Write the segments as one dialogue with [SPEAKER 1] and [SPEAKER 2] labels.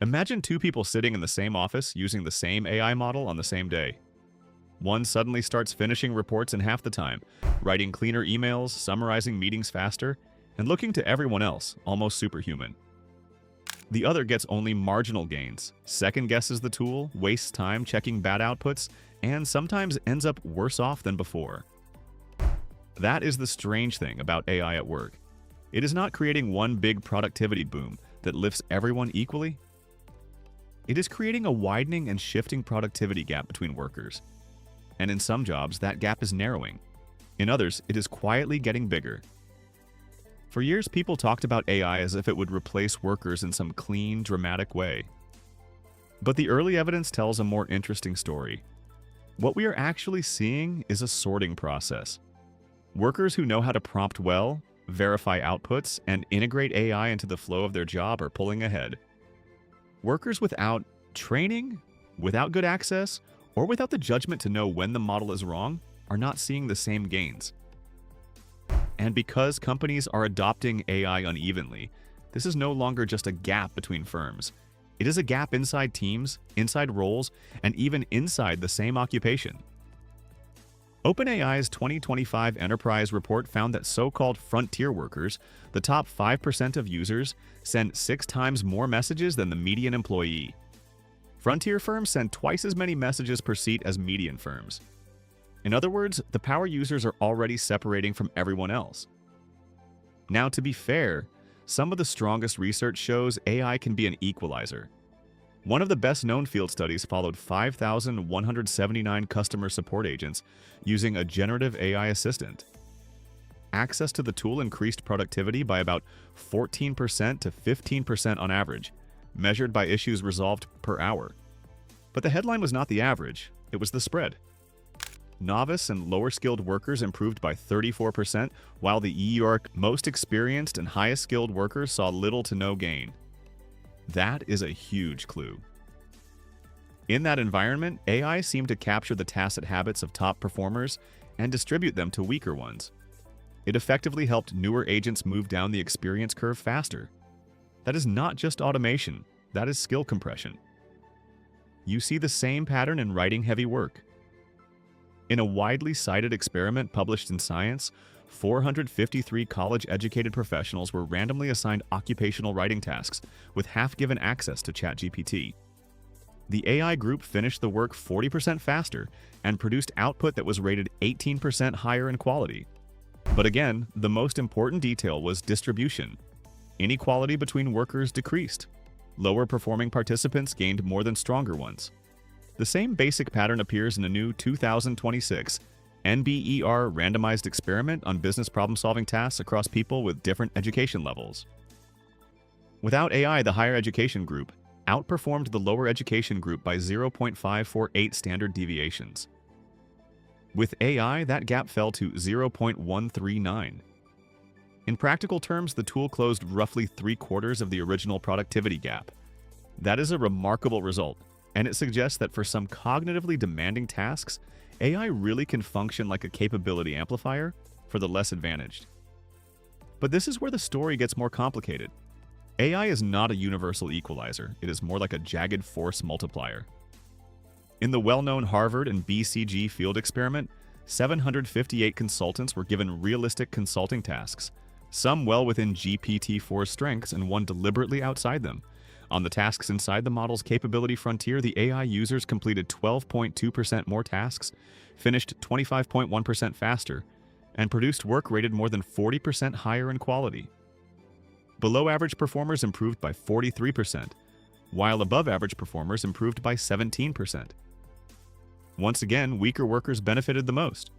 [SPEAKER 1] Imagine two people sitting in the same office using the same AI model on the same day. One suddenly starts finishing reports in half the time, writing cleaner emails, summarizing meetings faster, and looking to everyone else almost superhuman. The other gets only marginal gains, second guesses the tool, wastes time checking bad outputs, and sometimes ends up worse off than before. That is the strange thing about AI at work. It is not creating one big productivity boom that lifts everyone equally. It is creating a widening and shifting productivity gap between workers. And in some jobs, that gap is narrowing. In others, it is quietly getting bigger. For years, people talked about AI as if it would replace workers in some clean, dramatic way. But the early evidence tells a more interesting story. What we are actually seeing is a sorting process. Workers who know how to prompt well, verify outputs, and integrate AI into the flow of their job are pulling ahead. Workers without training, without good access, or without the judgment to know when the model is wrong are not seeing the same gains. And because companies are adopting AI unevenly, this is no longer just a gap between firms. It is a gap inside teams, inside roles, and even inside the same occupation. OpenAI's 2025 enterprise report found that so-called frontier workers, the top 5% of users, send 6 times more messages than the median employee. Frontier firms send twice as many messages per seat as median firms. In other words, the power users are already separating from everyone else. Now, to be fair, some of the strongest research shows AI can be an equalizer. One of the best-known field studies followed 5,179 customer support agents using a generative AI assistant. Access to the tool increased productivity by about 14% to 15% on average, measured by issues resolved per hour. But the headline was not the average, it was the spread. Novice and lower-skilled workers improved by 34%, while the most experienced and highest-skilled workers saw little to no gain. That is a huge clue. In that environment, AI seemed to capture the tacit habits of top performers and distribute them to weaker ones. It effectively helped newer agents move down the experience curve faster. That is not just automation, that is skill compression. You see the same pattern in writing-heavy work. In a widely cited experiment published in Science, 453 college-educated professionals were randomly assigned occupational writing tasks, with half given access to ChatGPT. The AI group finished the work 40% faster and produced output that was rated 18% higher in quality. But again, the most important detail was distribution. Inequality between workers decreased. Lower-performing participants gained more than stronger ones. The same basic pattern appears in a new 2026 NBER randomized experiment on business problem-solving tasks across people with different education levels. Without AI, the higher education group outperformed the lower education group by 0.548 standard deviations. With AI, that gap fell to 0.139. In practical terms, the tool closed roughly 3/4 of the original productivity gap. That is a remarkable result, and it suggests that for some cognitively demanding tasks, AI really can function like a capability amplifier for the less advantaged. But this is where the story gets more complicated. AI is not a universal equalizer, it is more like a jagged force multiplier. In the well-known Harvard and BCG field experiment, 758 consultants were given realistic consulting tasks, some well within GPT-4's strengths and one deliberately outside them. On the tasks inside the model's capability frontier, the AI users completed 12.2% more tasks, finished 25.1% faster, and produced work rated more than 40% higher in quality. Below-average performers improved by 43%, while above-average performers improved by 17%. Once again, weaker workers benefited the most.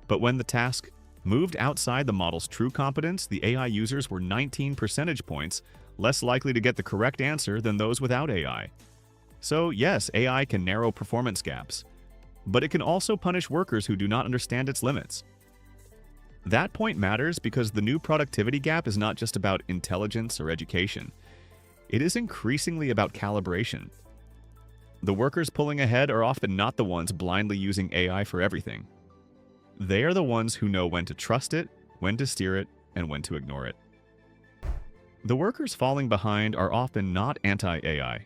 [SPEAKER 1] But when the task moved outside the model's true competence, the AI users were 19 percentage points less likely to get the correct answer than those without AI. So yes, AI can narrow performance gaps, but it can also punish workers who do not understand its limits. That point matters because the new productivity gap is not just about intelligence or education. It is increasingly about calibration. The workers pulling ahead are often not the ones blindly using AI for everything. They are the ones who know when to trust it, when to steer it, and when to ignore it. The workers falling behind are often not anti-AI.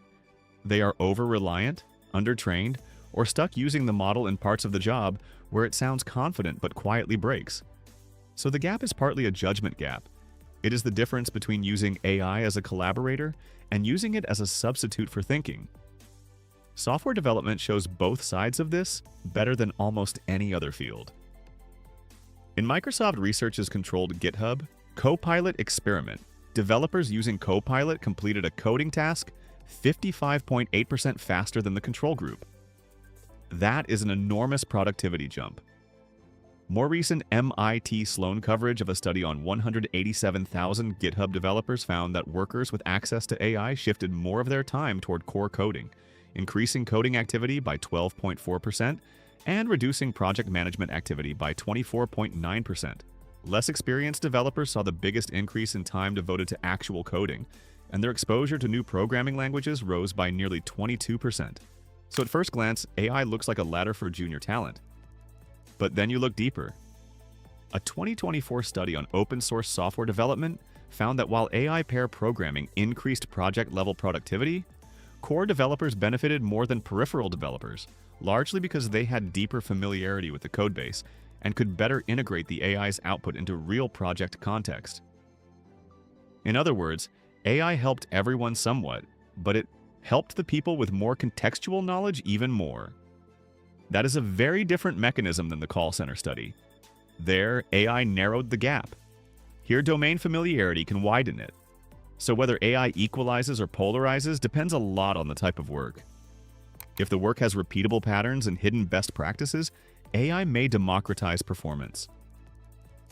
[SPEAKER 1] They are over-reliant, undertrained, or stuck using the model in parts of the job where it sounds confident but quietly breaks. So the gap is partly a judgment gap. It is the difference between using AI as a collaborator and using it as a substitute for thinking. Software development shows both sides of this better than almost any other field. In Microsoft Research's controlled GitHub Copilot experiment, developers using Copilot completed a coding task 55.8% faster than the control group. That is an enormous productivity jump. More recent MIT Sloan coverage of a study on 187,000 GitHub developers found that workers with access to AI shifted more of their time toward core coding, increasing coding activity by 12.4% and reducing project management activity by 24.9%. Less experienced developers saw the biggest increase in time devoted to actual coding, and their exposure to new programming languages rose by nearly 22%. So at first glance, AI looks like a ladder for junior talent. But then you look deeper. A 2024 study on open source software development found that while AI pair programming increased project-level productivity, core developers benefited more than peripheral developers, largely because they had deeper familiarity with the codebase and could better integrate the AI's output into real project context. In other words, AI helped everyone somewhat, but it helped the people with more contextual knowledge even more. That is a very different mechanism than the call center study. There, AI narrowed the gap. Here, domain familiarity can widen it. So whether AI equalizes or polarizes depends a lot on the type of work. If the work has repeatable patterns and hidden best practices, AI may democratize performance.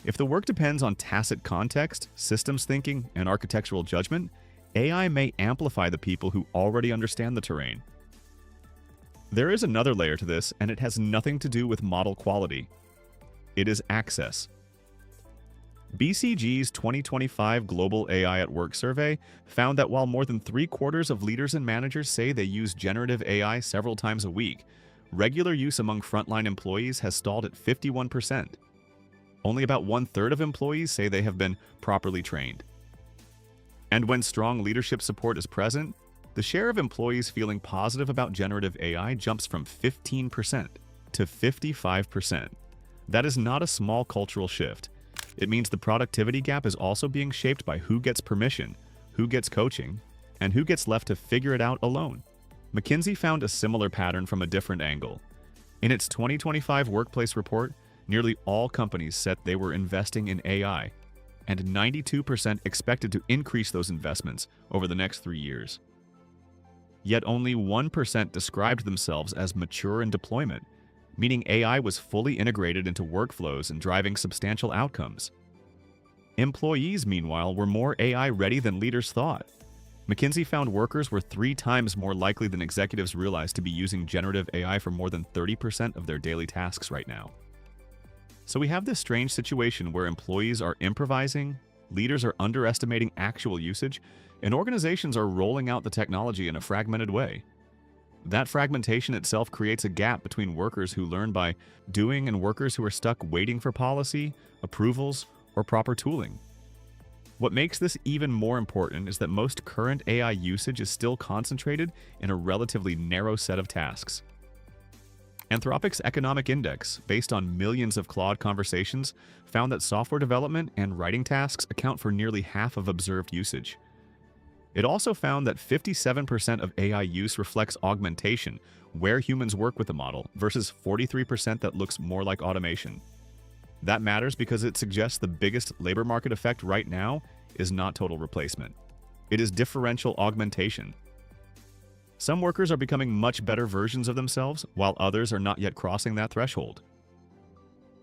[SPEAKER 1] If the work depends on tacit context, systems thinking, and architectural judgment, AI may amplify the people who already understand the terrain. There is another layer to this, and it has nothing to do with model quality. It is access. BCG's 2025 Global AI at Work survey found that while more than 3/4 of leaders and managers say they use generative AI several times a week, regular use among frontline employees has stalled at 51%. Only about 1/3 of employees say they have been properly trained. And when strong leadership support is present, the share of employees feeling positive about generative AI jumps from 15% to 55%. That is not a small cultural shift. It means the productivity gap is also being shaped by who gets permission, who gets coaching, and who gets left to figure it out alone. McKinsey found a similar pattern from a different angle. In its 2025 workplace report, nearly all companies said they were investing in AI, and 92% expected to increase those investments over the next 3 years. Yet only 1% described themselves as mature in deployment, meaning AI was fully integrated into workflows and driving substantial outcomes. Employees, meanwhile, were more AI-ready than leaders thought. McKinsey found workers were 3 times more likely than executives realized to be using generative AI for more than 30% of their daily tasks right now. So we have this strange situation where employees are improvising, leaders are underestimating actual usage, and organizations are rolling out the technology in a fragmented way. That fragmentation itself creates a gap between workers who learn by doing and workers who are stuck waiting for policy, approvals, or proper tooling. What makes this even more important is that most current AI usage is still concentrated in a relatively narrow set of tasks. Anthropic's economic index, based on millions of Claude conversations, found that software development and writing tasks account for nearly half of observed usage. It also found that 57% of AI use reflects augmentation, where humans work with the model, versus 43% that looks more like automation. That matters because it suggests the biggest labor market effect right now is not total replacement. It is differential augmentation. Some workers are becoming much better versions of themselves, while others are not yet crossing that threshold.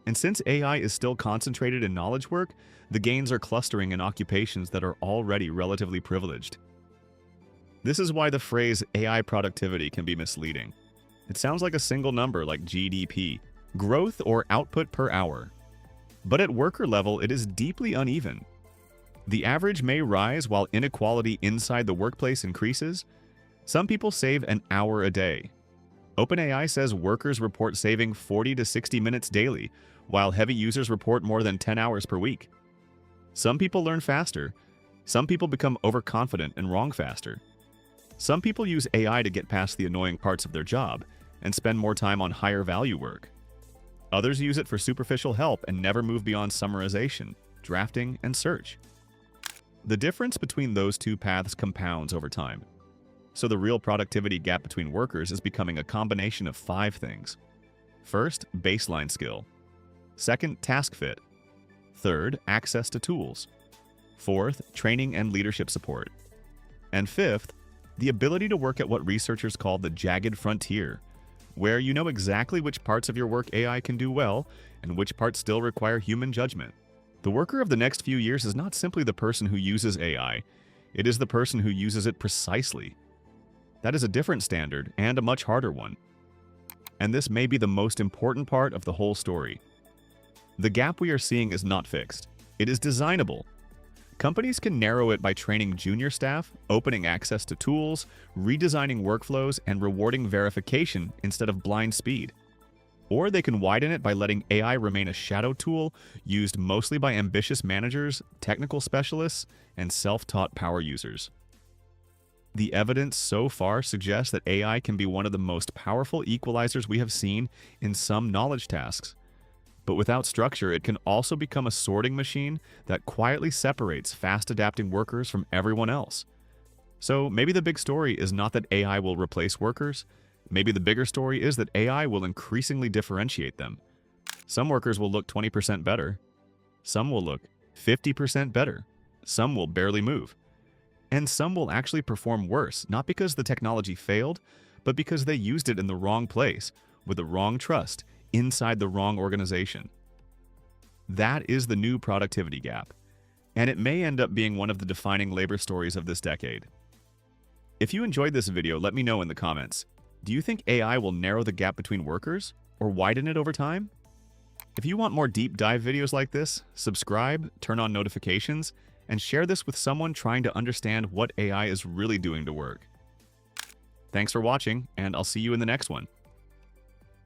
[SPEAKER 1] And since AI is still concentrated in knowledge work, the gains are clustering in occupations that are already relatively privileged. This is why the phrase AI productivity can be misleading. It sounds like a single number like GDP, growth or output per hour. But at worker level, it is deeply uneven. The average may rise while inequality inside the workplace increases. Some people save an hour a day. OpenAI says workers report saving 40 to 60 minutes daily, while heavy users report more than 10 hours per week. Some people learn faster. Some people become overconfident and wrong faster. Some people use AI to get past the annoying parts of their job and spend more time on higher value work. Others use it for superficial help and never move beyond summarization, drafting, and search. The difference between those two paths compounds over time. So the real productivity gap between workers is becoming a combination of 5 things. First, baseline skill. Second, task fit. Third, access to tools. Fourth, training and leadership support. And fifth, the ability to work at what researchers call the jagged frontier, where you know exactly which parts of your work AI can do well and which parts still require human judgment. The worker of the next few years is not simply the person who uses AI, it is the person who uses it precisely. That is a different standard and a much harder one. And this may be the most important part of the whole story. The gap we are seeing is not fixed. It is designable. Companies can narrow it by training junior staff, opening access to tools, redesigning workflows, and rewarding verification instead of blind speed. Or they can widen it by letting AI remain a shadow tool used mostly by ambitious managers, technical specialists, and self-taught power users. The evidence so far suggests that AI can be one of the most powerful equalizers we have seen in some knowledge tasks. But without structure, it can also become a sorting machine that quietly separates fast-adapting workers from everyone else. So maybe the big story is not that AI will replace workers. Maybe the bigger story is that AI will increasingly differentiate them. Some workers will look 20% better. Some will look 50% better. Some will barely move. And some will actually perform worse, not because the technology failed, but because they used it in the wrong place, with the wrong trust, inside the wrong organization. That is the new productivity gap, and it may end up being one of the defining labor stories of this decade. If you enjoyed this video, let me know in the comments. Do you think AI will narrow the gap between workers, or widen it over time? If you want more deep dive videos like this, subscribe, turn on notifications, and share this with someone trying to understand what AI is really doing to work. Thanks for watching, and I'll see you in the next one.